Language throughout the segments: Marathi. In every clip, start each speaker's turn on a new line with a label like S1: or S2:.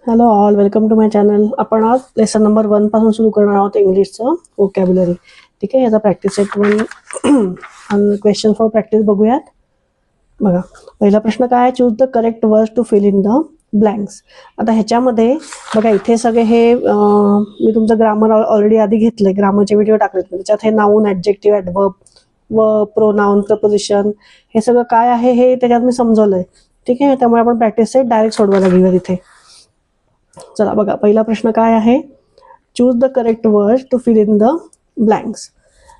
S1: Hello all, welcome to my channel. आपण आज लेसन नंबर 1 पासून सुरू करणार आहोत इंग्लिशचं वोकॅब्युलरी. ठीक आहे, याचा प्रॅक्टिस सेट 1 आणि क्वेश्चन फॉर प्रॅक्टिस बघूयात. बघा, पहिला प्रश्न काय आहे, choose the correct words to fill in the blanks. आता ह्याच्यामध्ये बघा, इथे सगळे हे मी तुमचं ग्रामर ऑलरेडी आधी घेतलंय, ग्रामरचे व्हिडिओ टाकलेत. त्याच्यात हे नाऊन, ॲडजेक्टिव्ह, ॲडव्हर्ब व प्रोनाउन, प्रपोजिशन हे सगळं काय आहे हे त्याच्यात मी समजवलंय. ठीक आहे, त्यामुळे आपण प्रॅक्टिस सेट डायरेक्ट सोडवायला घेऊया तिथे. चला बघा, पहिला प्रश्न काय आहे, choose the correct word to fill in the blanks.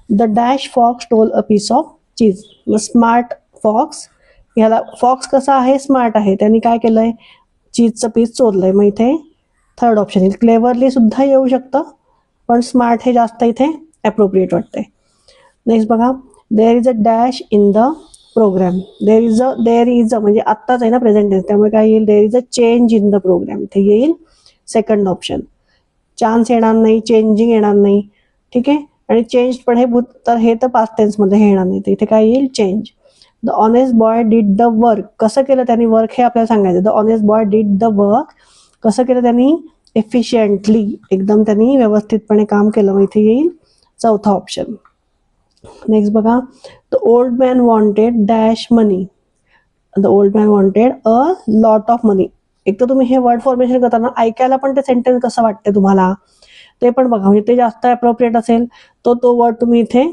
S1: The dash fox stole a piece of cheese. मग स्मार्ट फॉक्स, ह्याला फॉक्स कसा आहे, स्मार्ट आहे, त्यांनी काय केलंय, चीजचं पीस चोरलंय. मग इथे थर्ड ऑप्शन येईल. क्लेवरली सुद्धा येऊ शकतं, पण स्मार्ट हे जास्त इथे ॲप्रोप्रिएट वाटतंय. नेक्स्ट बघा, there is a dash in the programme. There is a म्हणजे आत्ताच आहे ना, प्रेझेंट टेन्स, त्यामुळे काय येईल, there is a change in the programme, इथे येईल सेकंड ऑप्शन. चान्स येणार नाही, चेंजिंग येणार नाही. ठीक आहे, आणि चेंज पण हे भूत, तर हे तर पास्ट टेन्समध्ये हे येणार नाही, तर इथे काय येईल, change. The honest boy did the work. कसं केलं त्यांनी वर्क हे आपल्याला सांगायचं. The honest boy did the work, कसं केलं त्यांनी, एफिशियंटली, एकदम त्यांनी व्यवस्थितपणे काम केलं. मग इथे येईल चौथा ऑप्शन. नेक्स्ट बघा, the old man wanted dash money. The old man wanted a lot of money. एक तर तुम्ही हे वर्ड फॉर्मेशन करताना ऐकायला पण ते सेंटेन्स कसं वाटते तुम्हाला ते पण बघा, म्हणजे ते जास्त अप्रोप्रिएट असेल तो वर्ड तुम्ही इथे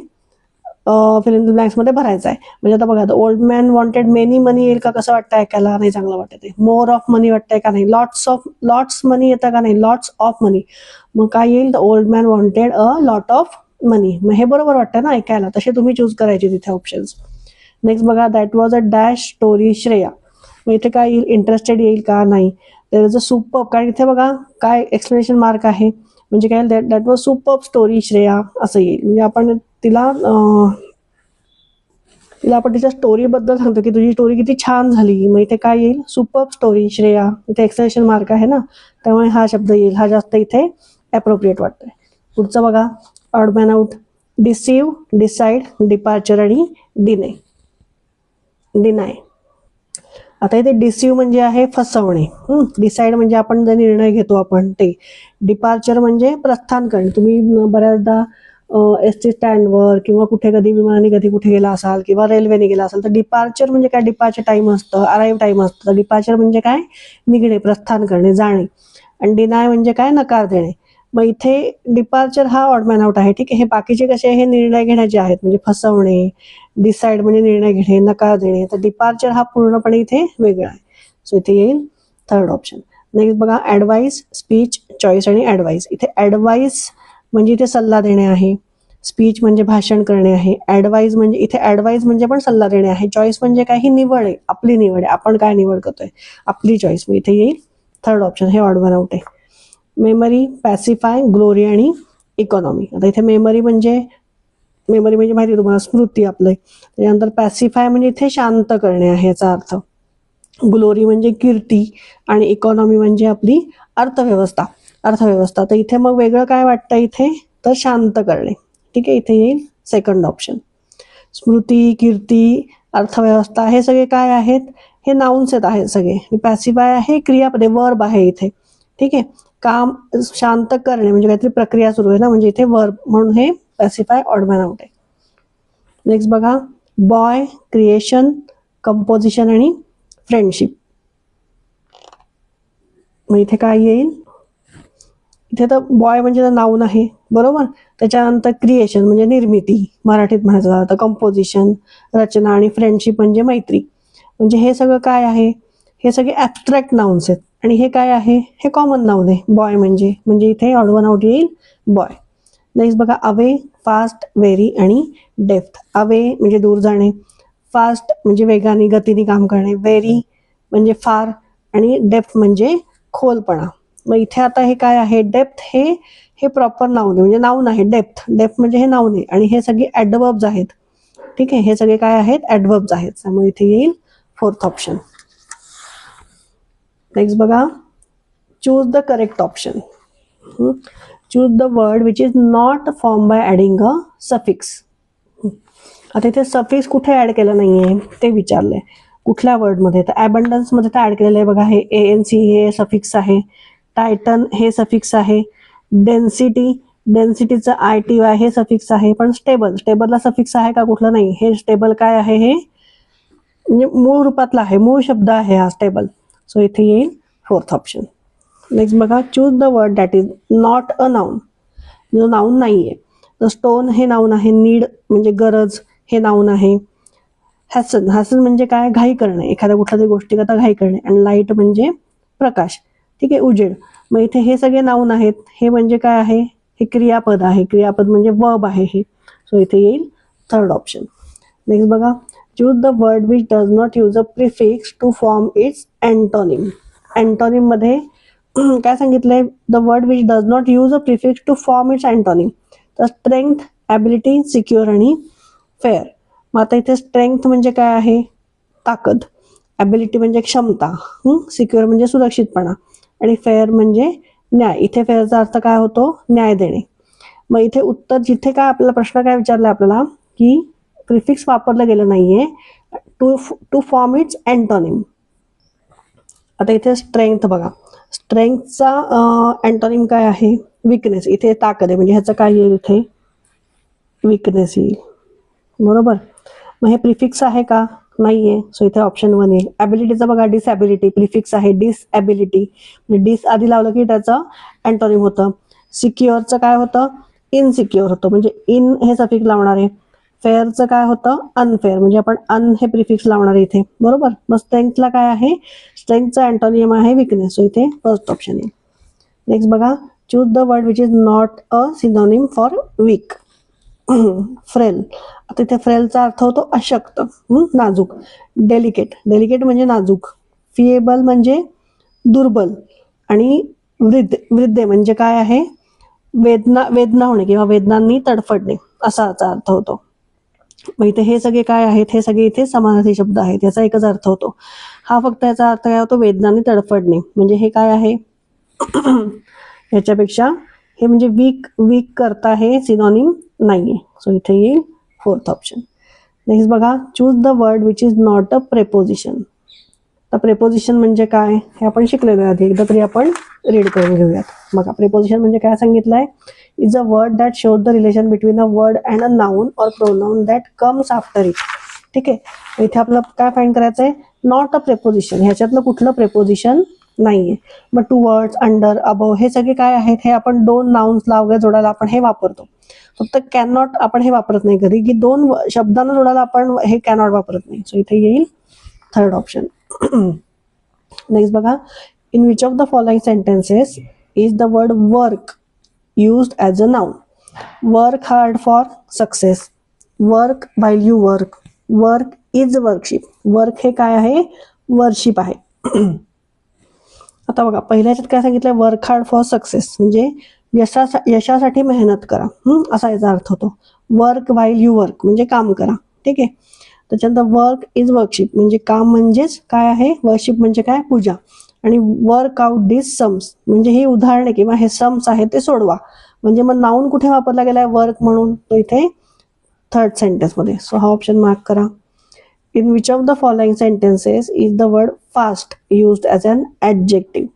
S1: फिल इन द ब्लँक्समध्ये भरायचा आहे. म्हणजे आता बघा, the old man wanted many money येईल का, कसं वाटतं ऐकायला, नाही चांगलं वाटतं ते. मोर ऑफ मनी वाटतंय का नाही, लॉट्स मनी येतं का नाही, लॉट्स ऑफ मनी. मग काय येईल, the old man wanted a lot of money. मग हे बरोबर वाटतं ना ऐकायला, तसे तुम्ही चूज करायचे तिथे ऑप्शन्स. नेक्स्ट बघा, that was a dash story Shreya. मग इथे काय येईल, इंटरेस्टेड येईल का, नाही. देर इज अ सुपर, कारण इथे बघा काय एक्सप्लेनेशन मार्क आहे, म्हणजे काय, that was super story Shreya असं येईल. म्हणजे आपण तिला आपण तिच्या स्टोरीबद्दल सांगतो की तुझी स्टोरी किती छान झाली. मग इथे काय येईल, सुपर स्टोरी श्रेया. इथे एक्सप्लेनेशन मार्क आहे ना, त्यामुळे हा शब्द येईल, हा जास्त इथे ॲप्रोप्रिएट वाटतोय. पुढचं बघा, odd man out. Deceive, decide, departure आणि डिनाय. आता इथे डिसीव म्हणजे आहे फसवणे, डिसाईड म्हणजे आपण जे निर्णय घेतो आपण ते, डिपार्चर म्हणजे प्रस्थान करणे. तुम्ही बऱ्याचदा एस टी स्टँडवर किंवा कुठे कधी विमानाने कधी कुठे गेला असाल किंवा रेल्वेने गेला असाल, तर डिपार्चर म्हणजे काय, डिपार्चर टाईम असतं, अराईव्ह टाईम असतं. तर डिपार्चर म्हणजे काय, निघणे, प्रस्थान करणे, जाणे. आणि डिनाय म्हणजे काय, नकार देणे. मग इथे डिपार्चर हा ऑड मॅन आउट आहे. ठीक आहे, हे बाकीचे कसे हे निर्णय घेण्याचे आहेत, म्हणजे फसवणे. डिसाईड म्हणजे निर्णय घेणे, नकार देणे. तर डिपार्चर हा पूर्णपणे इथे वेगळा आहे. सो इथे येईल थर्ड ऑप्शन. नेक्स्ट बघा, ॲडवाईस, स्पीच, चॉईस आणि ॲडवाईस. इथे ॲडवाईस म्हणजे इथे सल्ला देणे आहे, स्पीच म्हणजे भाषण करणे आहे, ॲडवाईस म्हणजे इथे ॲडवाईस म्हणजे पण सल्ला देणे आहे, चॉईस म्हणजे काय, ही निवड आहे, आपली निवड आहे, आपण काय निवड करतोय, आपली चॉईस. मग इथे येईल थर्ड ऑप्शन, हे ऑड वन आउट आहे. मेमरी, पॅसिफाय, ग्लोरी आणि इकॉनॉमी. आता इथे मेमरी म्हणजे माहिती आहे तुम्हाला, स्मृती आपलं. त्याच्यानंतर पॅसिफाय म्हणजे इथे शांत करणे आहे याचा अर्थ. ग्लोरी म्हणजे कीर्ती, आणि इकॉनॉमी म्हणजे आपली अर्थव्यवस्था. तर इथे मग वेगळं काय वाटतं इथे, तर शांत करणे. ठीक आहे, इथे येईल सेकंड ऑप्शन. स्मृती, कीर्ती, अर्थव्यवस्था हे सगळे काय आहेत, हे नाउन्स आहेत सगळे. पॅसिफाय आहे क्रियापदे, वर्ब आहे इथे. ठीक आहे, काम शांत करणे म्हणजे काहीतरी प्रक्रिया सुरू आहे ना, म्हणजे इथे वर्ब, म्हणून हे पॅसिफाय ऑड मॅन आउट आहे. नेक्स्ट बघा, बॉय, क्रिएशन, कंपोजिशन आणि फ्रेंडशिप. मग इथे काय येईल, इथे तर बॉय म्हणजे नाऊन आहे बरोबर. त्याच्यानंतर क्रिएशन म्हणजे निर्मिती, मराठीत म्हणायचं झालं तर कंपोजिशन, रचना, आणि फ्रेंडशिप म्हणजे मैत्री. म्हणजे हे सगळं काय आहे, हे सगळे ॲब्स्ट्रॅक्ट नाउन्स आहेत. आणि हे काय आहे, हे कॉमन नाउन आहे बॉय म्हणजे इथे ऑड वन आउट येईल बॉय. नेक्स्ट बघा, अवे, फास्ट, व्हेरी आणि डेप्थ. अवे म्हणजे दूर जाणे, फास्ट म्हणजे वेगाने गतीने काम करणे, व्हेरी म्हणजे फार, आणि डेप्थ म्हणजे खोलपणा. मग इथे आता हे काय आहे, डेप्थ हे प्रॉपर नाऊन आहे, म्हणजे नाऊन आहे डेप्थ म्हणजे हे नाऊन आहे. आणि हे सगळे ॲडवर्ब्स आहेत. ठीक आहे, हे सगळे काय आहेत, ॲडवर्ब्स आहेत. त्यामुळे इथे येईल फोर्थ ऑप्शन. नेक्स्ट बघा, choose the correct option. Choose the word which is not form by adding a suffix. आता इथे सफिक्स कुठे ॲड केलं नाहीये ते विचारलंय, कुठल्या वर्डमध्ये, तर ॲबंडन्समध्ये तर ॲड केलेलं आहे बघा, हे ANC हे सफिक्स आहे. टायटन हे सफिक्स आहे. डेन्सिटी, डेन्सिटीचं ITY हे सफिक्स आहे. पण स्टेबल, स्टेबलला सफिक्स आहे का? कुठलं नाही. हे स्टेबल काय आहे? हे म्हणजे मूळ रूपातला आहे, मूळ शब्द आहे हा स्टेबल. सो इथे येईल फोर्थ ऑप्शन. नेक्स्ट बघा, choose the word that is not a noun. जो नाऊन नाहीये. तर स्टोन हे नाऊन आहे. नीड म्हणजे गरज हे नाऊन आहे. हॅसन, हॅसन म्हणजे काय? घाई करणे, एखाद्या कुठल्या तरी गोष्टीकरता घाई करणे. आणि लाईट म्हणजे प्रकाश, ठीक आहे, उजेड. मग इथे हे सगळे नाऊन आहेत. हे म्हणजे काय आहे? हे क्रियापद आहे. क्रियापद म्हणजे वर्ब आहे हे. सो इथे येईल थर्ड ऑप्शन. नेक्स्ट बघा, choose the word which does not use a prefix to form its antonym. Antonym मध्ये काय सांगितलंय? The word which does not use a prefix to form its antonym. तर स्ट्रेंथ, ॲबिलिटी, सिक्युअर आणि फेअर. मग आता इथे स्ट्रेंथ म्हणजे काय आहे? ताकद. ॲबिलिटी म्हणजे क्षमता. सिक्युअर म्हणजे सुरक्षितपणा. आणि फेअर म्हणजे न्याय. इथे फेअरचा अर्थ काय होतो? न्याय देणे. मग इथे उत्तर, जिथे काय आपल्याला प्रश्न काय विचारला आपल्याला, की प्रिफिक्स वापरलं गेलं नाहीये टू फॉर्म इट्स अँटोनिम. आता इथे स्ट्रेंथ बघा, स्ट्रेंथचा अँटोनिम काय आहे? विकनेस. इथे ताकद आहे म्हणजे ह्याचं काय येईल? इथे विकनेस येईल, बरोबर. मग हे प्रिफिक्स आहे का? नाहीये. सो इथे ऑप्शन 1 येईल. ॲबिलिटीचा बघा, डिसॲबिलिटी प्रिफिक्स आहे. डिसॲबिलिटी म्हणजे डिस आधी लावलं की त्याचं अँटोनिम होतं. सिक्युअरचं काय होतं? इनसिक्युअर होतं, म्हणजे इन हे सफिक्स लावणार आहे. फेअरचं काय होतं? अनफेअर, म्हणजे आपण अन हे प्रिफिक्स लावणार आहे इथे, बरोबर. मग स्ट्रेंथला काय आहे? स्ट्रेंथचा अँटोनिम आहे विकनेस. सो इथे फर्स्ट ऑप्शन येईल. नेक्स्ट बघा, choose the word which is not a synonym for weak. Frail. आता इथे फ्रेलचा अर्थ होतो अशक्त, नाजूक. डेलिकेट, डेलिकेट म्हणजे नाजूक. फिएबल म्हणजे दुर्बल. आणि वृद्ध म्हणजे काय आहे? वेदना होणे किंवा वेदनांनी तडफडणे असा अर्थ होतो. मग इथे हे सगळे काय आहेत? हे सगळे इथे समानार्थी शब्द आहेत. याचा एकच अर्थ होतो. हा फक्त याचा अर्थ काय होतो? वेदनांनी तडफडणे. म्हणजे हे काय आहे? ह्याच्यापेक्षा हे म्हणजे वीक करता हे सिनॉनिम नाहीये. सो इथे येईल फोर्थ ऑप्शन. नेक्स्ट बघा, choose the word which is not a preposition. तर प्रेपोजिशन म्हणजे काय? हे आपण शिकलेलो आहे आधी, एकदा तरी आपण रीड करून घेऊयात. बघा, प्रेपोजिशन म्हणजे काय सांगितलंय? Is a word that shows the relation between a word and a noun or pronoun that comes after it. ठीक आहे, इथे आपलं काय फाइंड करायचं आहे? Not a preposition. ह्याच्यातलं कुठलं प्रेपोजिशन नाहीये. मग टू वर्ड्स, अंडर, अबव हे सगळे काय आहेत? हे आपण दोन नाउन्सला वगैरे जोडायला आपण हे वापरतो. फक्त कॅनॉट आपण हे वापरत नाही कधी, की दोन शब्दांना जोडायला आपण हे कॅनॉट वापरत नाही. सो इथे येईल थर्ड ऑप्शन. नेक्स्ट बघा, in which of the following sentences is the word work used as a noun. Work hard for success. Work while you work. Work is worship. Work हे काय आहे? वर्शिप आहे. आता बघा, पहिल्या ह्याच्यात काय सांगितलंय? वर्क हार्ड फॉर सक्सेस म्हणजे यशासाठी मेहनत करा, असा याचा अर्थ होतो. वर्क व्हाईल यू वर्क म्हणजे काम करा, ठीक आहे. त्याच्यानंतर वर्क इज वर्कशिप म्हणजे काम म्हणजेच काय आहे? वर्शिप म्हणजे काय? पूजा. आणि वर्क आउट दिस सम्स म्हणजे हे उदाहरणे किंवा हे सम्स आहे ते सोडवा. म्हणजे मग नाऊन कुठे वापरला गेलाय? वर्क म्हणून. तो इथे थर्ड सेंटेन्स मध्ये. सो हा ऑप्शन मार्क करा. In which of the following sentences is the word fast used as an adjective.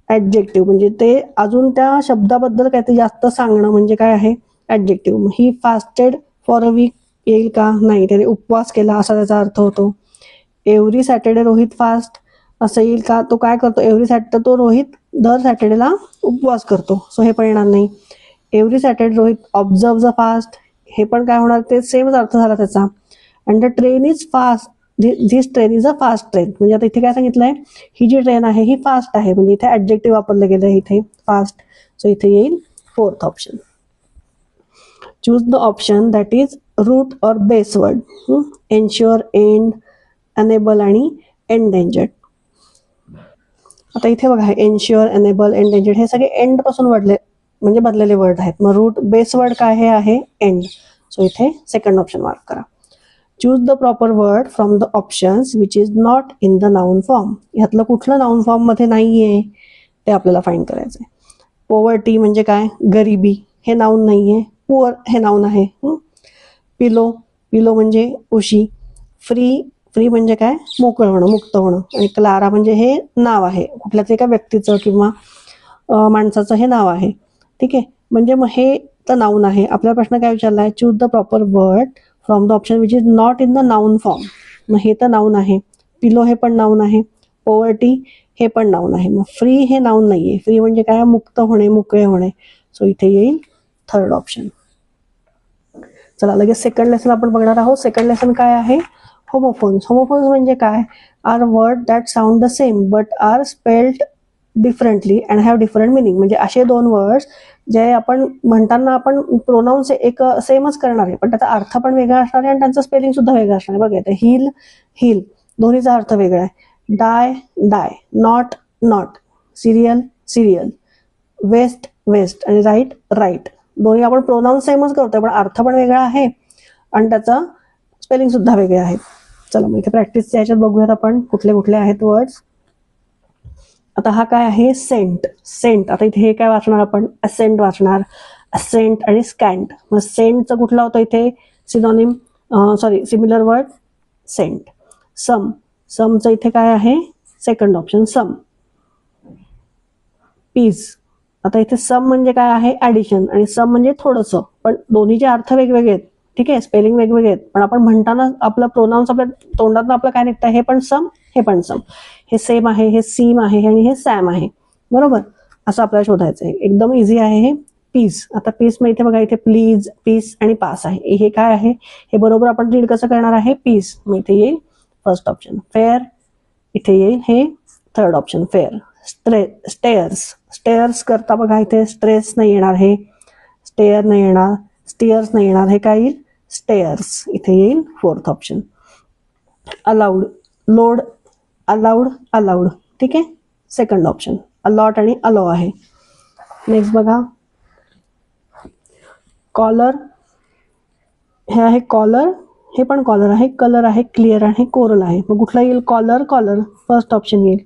S1: Adjective म्हणजे ते अजून त्या शब्दाबद्दल काहीतरी जास्त सांगणं म्हणजे काय आहे? Adjective. He fasted for a week येईल का? नाही, त्याने उपवास केला असा त्याचा अर्थ होतो. एव्हरी सॅटर्डे रोहित फास्ट असं येईल का? तो काय करतो? एव्हरी सॅटर्डे, तो रोहित दर सॅटर्डेला उपवास करतो. सो हे पण येणार नाही. Every Saturday Rohit observe the fast, हे पण काय होणार? ते सेमच अर्थ झाला त्याचा. And the train is fast, this train is a fast train म्हणजे आता इथे काय सांगितलंय? ही जी ट्रेन आहे ही फास्ट आहे म्हणजे इथे ॲडजेक्टिव्ह वापरलं गेलं आहे इथे फास्ट. सो इथे येईल fourth option. Choose the option that is root or base word. Ensure, end, enable आणि एंडेंजर्ड. आता इथे बघा, एन्श्युअर, एनेबल, एंडेंजर्ड हे सगळे एंड पासून म्हणजे बदलेले वर्ड आहेत. मग रूट बेस वर्ड काय हे आहे? एंड. सो इथे सेकंड ऑप्शन मार्क करा. Choose the proper word from the options which is not in the noun form. ह्यातलं कुठलं नाउन फॉर्म मध्ये नाहीये ते आपल्याला फाइंड करायचंय. पॉवर्टी म्हणजे काय? गरिबी, हे नाउन नाहीये. पुअर हे नाउन आहे. पिलो, पिलो म्हणजे उशी. फ्री म्हणजे काय? मोकळं होणं, मुक्त होणं. आणि क्लारा म्हणजे हे नाव आहे कुठल्याच एका व्यक्तीचं किंवा माणसाचं हे नाव आहे. ठीक आहे, म्हणजे मग हे तर नाऊन आहे. आपला प्रश्न काय विचारला आहे, choose the proper word from the option which is not in the noun form. मग हे तर नाऊन आहे. पिलो हे पण नाऊन आहे. पॉवर्टी हे पण नाऊन आहे. मग फ्री हे नाऊन नाहीये. फ्री म्हणजे काय, मुक्त होणे, मोकळे होणे. सो इथे येईल थर्ड ऑप्शन. चला लगेच सेकंड लेसन आपण बघणार आहोत. सेकंड लेसन काय आहे, होमोफोन्स. होमोफोन्स म्हणजे काय, are word that sound the same but are spelled differently and have different meaning. म्हणजे असे दोन वर्ड्स जे आपण म्हणताना आपण प्रोनाऊन्स एक सेमच करणार आहे, पण त्याचा अर्थ पण वेगळा असणार आहे आणि त्यांचं स्पेलिंग सुद्धा वेगळं असणार आहे. बघा, हिल हिल दोन्हीचा अर्थ वेगळा आहे. Die dye, not knot, cereal serial, waste waist आणि राईट राईट. दोन्ही आपण प्रोनाऊन सेमच करतोय, पण अर्थ पण वेगळा आहे आणि त्याचा स्पेलिंग सुद्धा वेगळे आहे. चला मग इथे प्रॅक्टिसच्या ह्याच्यात बघूयात आपण कुठले कुठले आहेत वर्ड्स. आता हा काय आहे, सेंट. सेंट. आता इथे हे काय वाचणार आपण, असेंट वाचणार. असेंट आणि स्कॅन्ट. मग सेंटचं कुठला होतं इथे सिनॉनिम, सिमिलर वर्ड सेंट. सम. समचं इथे काय आहे, सेकंड ऑप्शन सम. पीस. आता इथे सम म्हणजे काय आहे, ऍडिशन, आणि सम म्हणजे थोडंसं, पण दोन्हीचे अर्थ वेगवेगळे आहेत. ठीक आहे, स्पेलिंग वेगवेगळे आहेत, पण आपण म्हणताना आपलं प्रोनाऊन्स आपल्या तोंडातनं आपलं काय निघतं, हे पण सम हे पण सम. हे सेम आहे, हे सीम आहे आणि हे सॅम आहे. बरोबर, असं आपल्याला शोधायचं आहे. एकदम इझी आहे हे. पीस. आता पीस मग इथे बघा, इथे प्लीज, पीस आणि पास आहे. हे काय आहे, हे बरोबर आपण रीड कसं करणार आहे, पीस. मग इथे येईल फर्स्ट ऑप्शन. फेअर. इथे येईल हे third option fair. Stairs. Stairs करता बघा, इथे स्ट्रेस नाही येणार, हे स्टेअर नाही येणार, स्टिअर्स नाही येणार, हे काय येईल स्टेअर्स. इथे येईल fourth option. Allowed. Load, allowed allowed. ठीक आहे, सेकंड ऑप्शन. अलॉट आणि अलो आहे. नेक्स्ट बघा, कॉलर. हे आहे कॉलर, हे पण कॉलर आहे. कलर आहे, क्लिअर आहे, कोरल आहे. मग कुठला येईल, कॉलर कॉलर, फर्स्ट ऑप्शन येईल.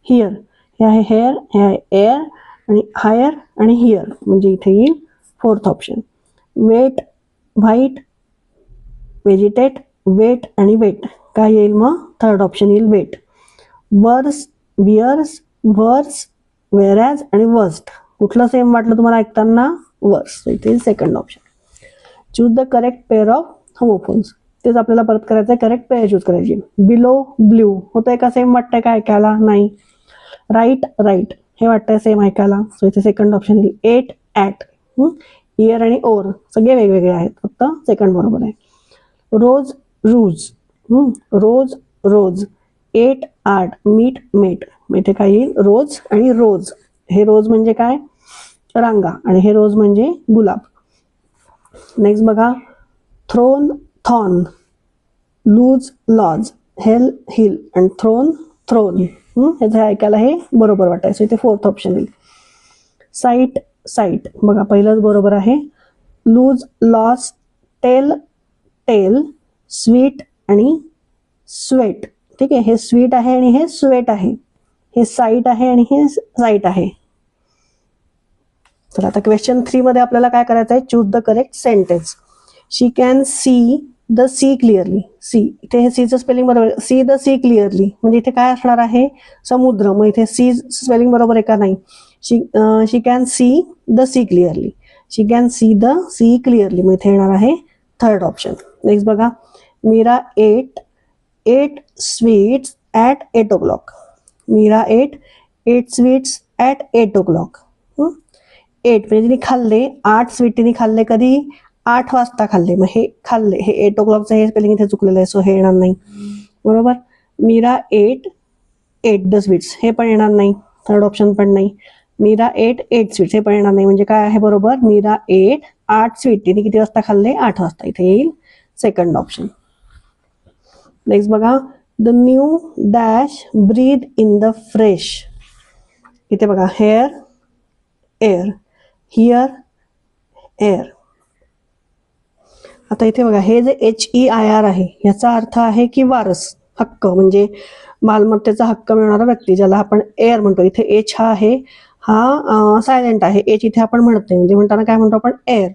S1: हिअर. हे आहे हेअर, हे आहे एअर आणि हायर आणि हिअर, म्हणजे इथे येईल fourth option. Wait, white, vegetate, wet आणि वेट, काय येईल मग थर्ड ऑप्शन येईल वेट. वर्स, वियर्स, वर्स, वेरॅज आणि वर्स्ट, कुठलं सेम वाटलं तुम्हाला ऐकताना, वर्स. इथे येईल second option. Choose the correct pair of homophones. तेच आपल्याला परत करायचं आहे, करेक्ट पेअर चूज करायची. बिलो, ब्ल्यू होतंय का सेम वाटतंय का ऐकायला, नाही. राईट राईट हे वाटतंय सेम ऐकायला, सो इथे सेकंड ऑप्शन येईल. Eight at. इयर आणि ओर सगळे वेगवेगळे आहेत, फक्त सेकंड बरोबर आहे. Rose ruse, rose rose, eight art, meet met, इथे काय येईल रोज आणि रोज. हे रोज म्हणजे काय, रांगा, आणि हे रोज म्हणजे गुलाब. नेक्स्ट बघा, throne thorn, lose laws, hail hill आणि थ्रोन थ्रोन. ह्याचं ऐकायला हे बरोबर वाटायचं, इथे फोर्थ ऑप्शन येईल. साईट साईट, बघा पहिलंच बरोबर आहे. Lose loss, tale tail, sweet आणि स्वेट. ठीक आहे, हे स्वीट आहे आणि हे स्वेट आहे. हे साईट आहे आणि हे साईट आहे. तर आता क्वेश्चन 3 मध्ये आपल्याला काय करायचं आहे, choose the correct sentence. She can see the sea clearly. Sea, इथे हे सीचं स्पेलिंग बरोबर, सी द सी क्लिअरली म्हणजे इथे काय असणार आहे, समुद्र. मग इथे सी स्पेलिंग बरोबर आहे का, नाही. She can see the sea clearly. She can see the sea clearly, मग इथे येणार आहे थर्ड ऑप्शन. नेक्स्ट बघा, Meera ate sweets at 8 o'clock. Meera ate sweets at 8 o'clock. 8 म्हणजे तिने खाल्ले 8 स्वीट, तिने खाल्ले कधी, 8 वाजता खाल्ले. मग हे खाल्ले, हे 8 o'clockचं हे स्पेलिंग इथे चुकलेलं आहे, सो हे येणार नाही. बरोबर. मीरा एट द स्वीट्स, हे पण येणार नाही, थर्ड ऑप्शन पण नाही. मीरा एट स्वीट्स, हे पण येणार नाही, म्हणजे काय आहे बरोबर, मीरा 8 स्वीट, तिने किती वाजता खाल्ले, 8 वाजता. इथे येईल सेकंड ऑप्शन. नेक्स्ट बघा, the new dash breathe in the fresh. इथे बघा, हेअर एअर, हिअर एअर. आता इथे बघा, हे जे HEIR आहे याचा अर्थ आहे की वारस, हक्क, म्हणजे मालमत्तेचा हक्क मिळणारा व्यक्ती, ज्याला आपण एअर म्हणतो. इथे एच हा आहे, हा सायलेंट आहे. एच इथे आपण म्हणत नाही, म्हणजे म्हणताना काय म्हणतो आपण, एअर.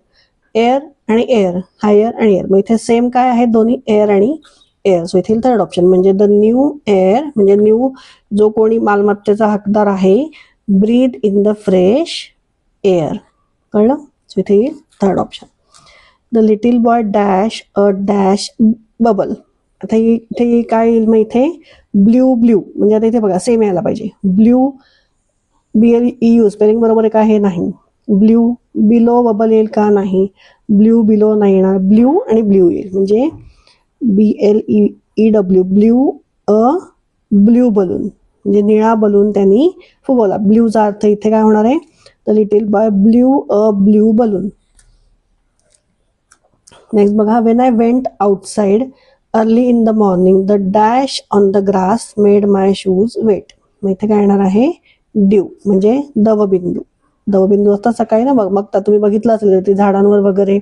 S1: एअर आणि एअर, हायर आणि एअर, मग इथे सेम काय आहे, दोन्ही एअर आणि एअर. सो इथे थर्ड ऑप्शन, म्हणजे द न्यू एअर, म्हणजे न्यू जो कोणी मालमत्तेचा हकदार आहे breathe in the fresh air. कळलं? सो इथे येईल third option. The little boy dash a dash bubble. आता इथे काय येईल मग इथे ब्ल्यू ब्ल्यू म्हणजे आता इथे बघा सेम यायला पाहिजे. ब्ल्यू BLEU स्पेलिंग बरोबर आहे का हे नाही. ब्ल्यू बिलो बबल येईल का नाही. ब्ल्यू बिलो नाही येणार. ब्ल्यू आणि ब्ल्यू येईल म्हणजे BLEW blue a blue balloon म्हणजे निळा बलून त्यांनी फुगवला. ब्ल्यूचा अर्थ इथे काय होणार आहे. The little boy blew a blue balloon. Next बघा. When I went outside early in the morning the dash on the grass made my shoes wet. मग इथे काय येणार आहे ड्यू म्हणजे दवबिंदू. दवबिंदू असतात सकाळी ना मग तुम्ही बघितलं असेल ते झाडांवर वगैरे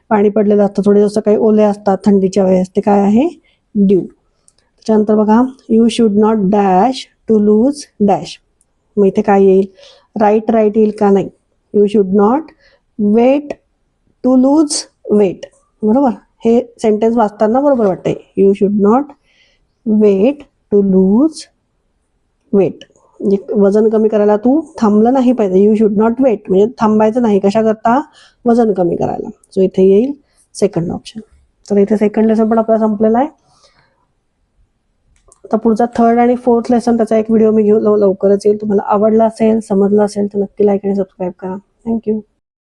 S1: पाणी पडलेलं असतं. थोडे दिवस सकाळी ओले असतात थंडीच्या वेळेस. ते काय आहे ड्यू. त्याच्यानंतर बघा. You should not dash to lose dash. मग इथे काय येईल राईट राईट येईल का नाही. You should not wait to lose weight. बरोबर. हे सेंटेन्स वाचताना बरोबर वाटतंय. You should not wait to lose weight म्हणजे वजन कमी करायला तू थांबलं नाही पाहिजे. यू शुड नॉट वेट म्हणजे थांबायचं नाही. कशा करता वजन कमी करायला. सो इथे येईल सेकंड ऑप्शन. तर इथे सेकंड लेसन पण आपला संपलेला आहे. आता पुढचा थर्ड आणि फोर्थ लेसन त्याचा एक व्हिडिओ मी घेऊ लवकरच येईल. तुम्हाला आवडला असेल समजला असेल तर नक्की लाईक आणि सबस्क्राईब करा. थँक्यू.